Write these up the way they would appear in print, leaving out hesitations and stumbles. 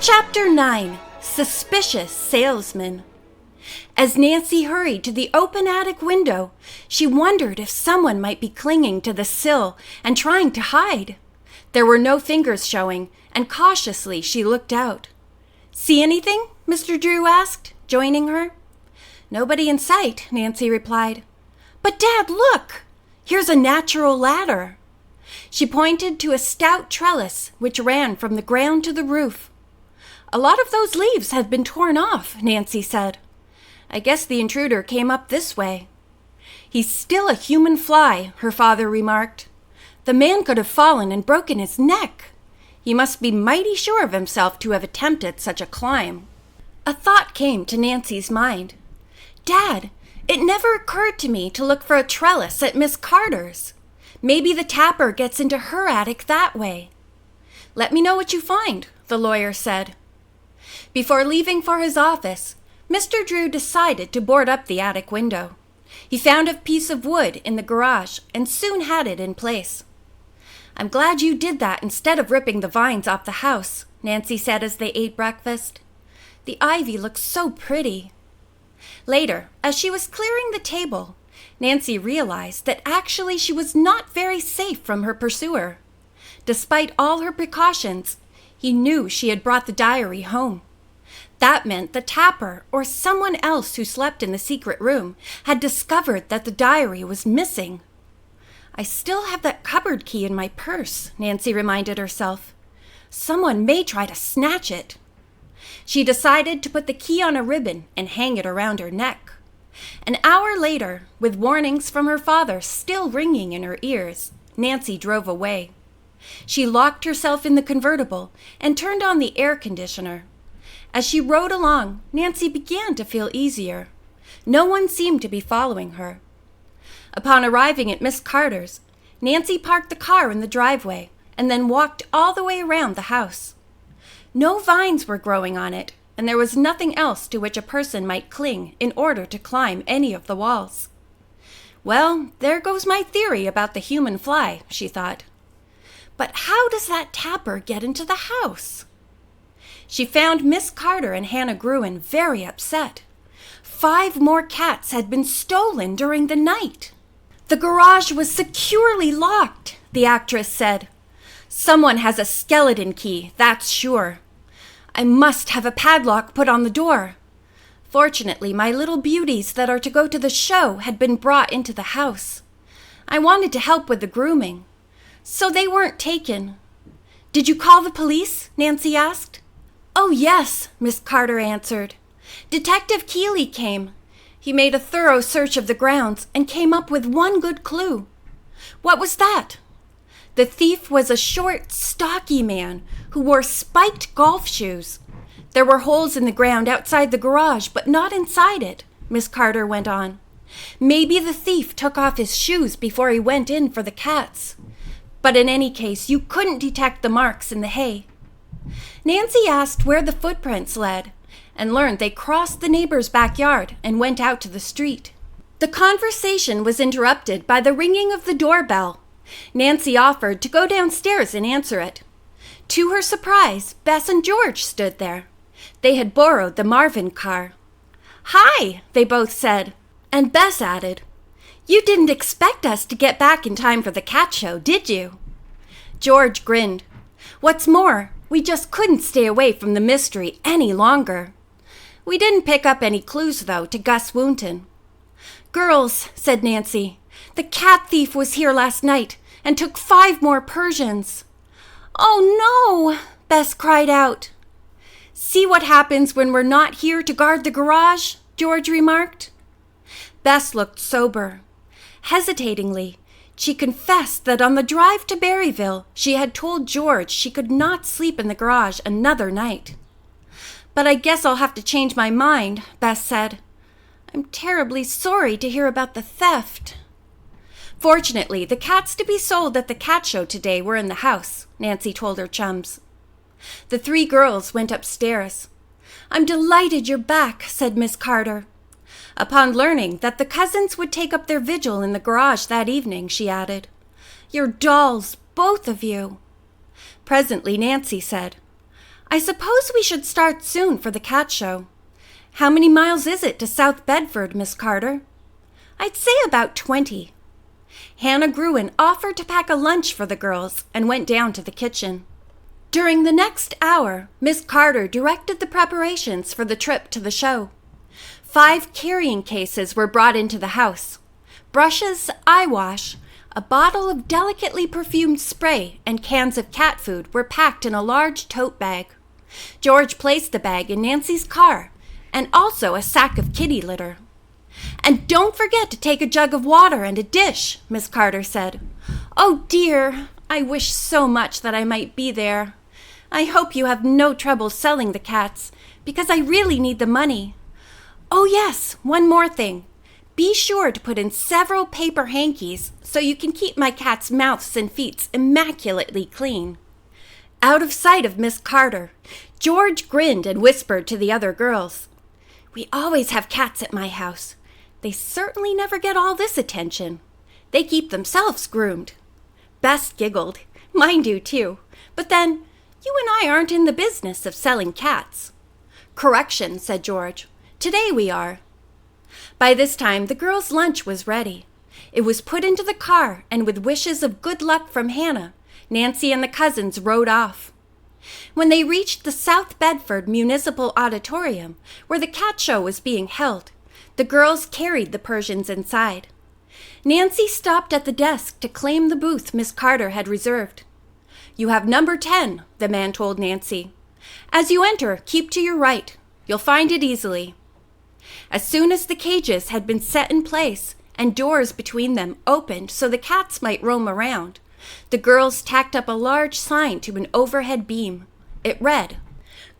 Chapter 9. Suspicious Salesman. As Nancy hurried to the open attic window, she wondered if someone might be clinging to the sill and trying to hide. There were no fingers showing, and cautiously she looked out. "See anything?" Mr. Drew asked, joining her. "Nobody in sight," Nancy replied. "But Dad, look! Here's a natural ladder." She pointed to a stout trellis which ran from the ground to the roof. "A lot of those leaves have been torn off," Nancy said. "I guess the intruder came up this way." "He's still a human fly," her father remarked. "The man could have fallen and broken his neck. He must be mighty sure of himself to have attempted such a climb." A thought came to Nancy's mind. "Dad, it never occurred to me to look for a trellis at Miss Carter's. Maybe the tapper gets into her attic that way." "Let me know what you find," the lawyer said. Before leaving for his office, Mr. Drew decided to board up the attic window. He found a piece of wood in the garage and soon had it in place. "I'm glad you did that instead of ripping the vines off the house," Nancy said as they ate breakfast. "The ivy looks so pretty." Later, as she was clearing the table, Nancy realized that actually she was not very safe from her pursuer. Despite all her precautions, he knew she had brought the diary home. That meant the tapper or someone else who slept in the secret room had discovered that the diary was missing. "I still have that cupboard key in my purse," Nancy reminded herself. "Someone may try to snatch it." She decided to put the key on a ribbon and hang it around her neck. An hour later, with warnings from her father still ringing in her ears, Nancy drove away. She locked herself in the convertible and turned on the air conditioner. As she rode along, Nancy began to feel easier. No one seemed to be following her. Upon arriving at Miss Carter's, Nancy parked the car in the driveway and then walked all the way around the house. No vines were growing on it, and there was nothing else to which a person might cling in order to climb any of the walls. "Well, there goes my theory about the human fly," she thought. "But how does that tapper get into the house?" She found Miss Carter and Hannah Gruen very upset. 5 more cats had been stolen during the night. "The garage was securely locked," the actress said. "Someone has a skeleton key, that's sure. I must have a padlock put on the door. Fortunately, my little beauties that are to go to the show had been brought into the house. I wanted to help with the grooming, so they weren't taken." "Did you call the police?" Nancy asked. "Oh, yes," Miss Carter answered. "Detective Keeley came. He made a thorough search of the grounds and came up with one good clue." "What was that?" "The thief was a short, stocky man who wore spiked golf shoes. There were holes in the ground outside the garage, but not inside it," Miss Carter went on. "Maybe the thief took off his shoes before he went in for the cats. But in any case, you couldn't detect the marks in the hay." Nancy asked where the footprints led and learned they crossed the neighbor's backyard and went out to the street. The conversation was interrupted by the ringing of the doorbell. Nancy offered to go downstairs and answer it. To her surprise, Bess and George stood there. They had borrowed the Marvin car. "Hi," they both said, and Bess added, "You didn't expect us to get back in time for the cat show, did you?" George grinned. "What's more, we just couldn't stay away from the mystery any longer." "We didn't pick up any clues, though, to Gus Woonton." "Girls," said Nancy, "the cat thief was here last night and took 5 more Persians." "Oh, no!" Bess cried out. "See what happens when we're not here to guard the garage?" George remarked. Bess looked sober. Hesitatingly, she confessed that on the drive to Berryville, she had told George she could not sleep in the garage another night. "But I guess I'll have to change my mind," Bess said. "I'm terribly sorry to hear about the theft." Fortunately, the cats to be sold at the cat show today were in the house, Nancy told her chums. The 3 girls went upstairs. "I'm delighted you're back," said Miss Carter. Upon learning that the cousins would take up their vigil in the garage that evening, she added, "You're dolls, both of you." Presently Nancy said, I suppose we should start soon for the cat show. How many miles is it to South Bedford, Miss Carter? I'd say about 20. Hannah Gruen offered to pack a lunch for the girls and went down to the kitchen. During the next hour, Miss Carter directed the preparations for the trip to the show. 5 carrying cases were brought into the house. Brushes, eye wash, a bottle of delicately perfumed spray, and cans of cat food were packed in a large tote bag. George placed the bag in Nancy's car, and also a sack of kitty litter. "And don't forget to take a jug of water and a dish," Miss Carter said. "Oh dear, I wish so much that I might be there. I hope you have no trouble selling the cats, because I really need the money. Oh yes, one more thing. Be sure to put in several paper hankies so you can keep my cats' mouths and feet immaculately clean." Out of sight of Miss Carter, George grinned and whispered to the other girls, "We always have cats at my house. They certainly never get all this attention. They keep themselves groomed." Bess giggled. "Mine do too. But then, you and I aren't in the business of selling cats." "Correction," said George. "Today we are." By this time, the girls' lunch was ready. It was put into the car, and with wishes of good luck from Hannah, Nancy and the cousins rode off. When they reached the South Bedford Municipal Auditorium, where the cat show was being held, the girls carried the Persians inside. Nancy stopped at the desk to claim the booth Miss Carter had reserved. "You have number 10, the man told Nancy. "As you enter, keep to your right. You'll find it easily." As soon as the cages had been set in place and doors between them opened so the cats might roam around, the girls tacked up a large sign to an overhead beam. It read,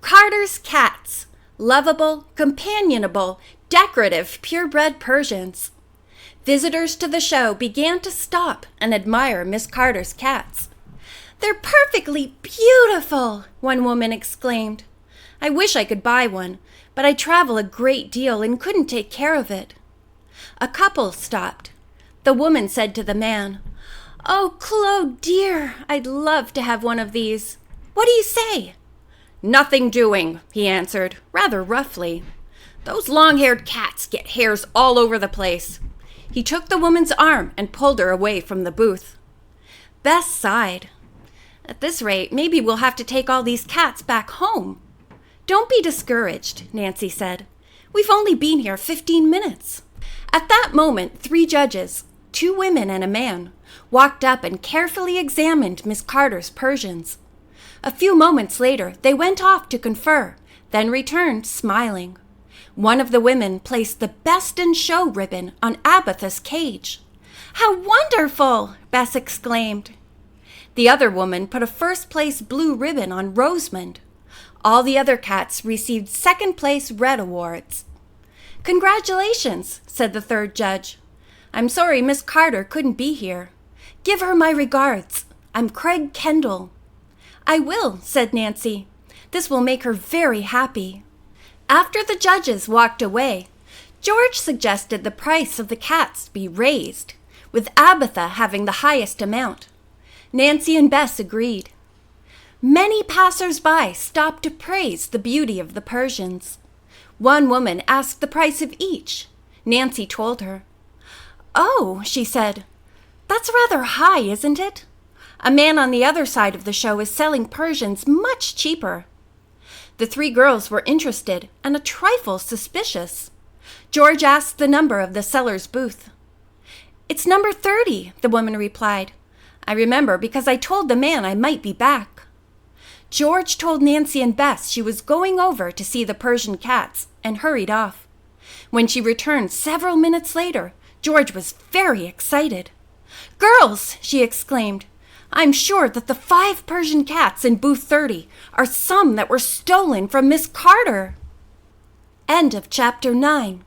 "Carter's Cats, lovable, companionable, decorative, purebred Persians." Visitors to the show began to stop and admire Miss Carter's cats. "They're perfectly beautiful," one woman exclaimed. "I wish I could buy one, but I travel a great deal and couldn't take care of it." A couple stopped. The woman said to the man, "Oh, Claude, dear, I'd love to have one of these. What do you say?" "Nothing doing," he answered, rather roughly. "Those long-haired cats get hairs all over the place." He took the woman's arm and pulled her away from the booth. Bess sighed. "At this rate, maybe we'll have to take all these cats back home." "Don't be discouraged," Nancy said. "We've only been here 15 minutes. At that moment, 3 judges, 2 women and a man, walked up and carefully examined Miss Carter's Persians. A few moments later, they went off to confer, then returned smiling. One of the women placed the Best in Show ribbon on Abatha's cage. "How wonderful!" Bess exclaimed. The other woman put a first-place blue ribbon on Rosamond. All the other cats received second-place red awards. "Congratulations," said the 3rd judge. "I'm sorry Miss Carter couldn't be here. Give her my regards. I'm Craig Kendall." "I will," said Nancy. "This will make her very happy." After the judges walked away, George suggested the price of the cats be raised, with Abatha having the highest amount. Nancy and Bess agreed. Many passers-by stopped to praise the beauty of the Persians. One woman asked the price of each. Nancy told her. "Oh," she said, "that's rather high, isn't it? A man on the other side of the show is selling Persians much cheaper." The 3 girls were interested and a trifle suspicious. George asked the number of the seller's booth. "It's number 30, the woman replied. "I remember because I told the man I might be back." George told Nancy and Bess she was going over to see the Persian cats and hurried off. When she returned several minutes later, George was very excited. "Girls," she exclaimed, "I'm sure that the 5 Persian cats in booth 30 are some that were stolen from Miss Carter." End of chapter 9.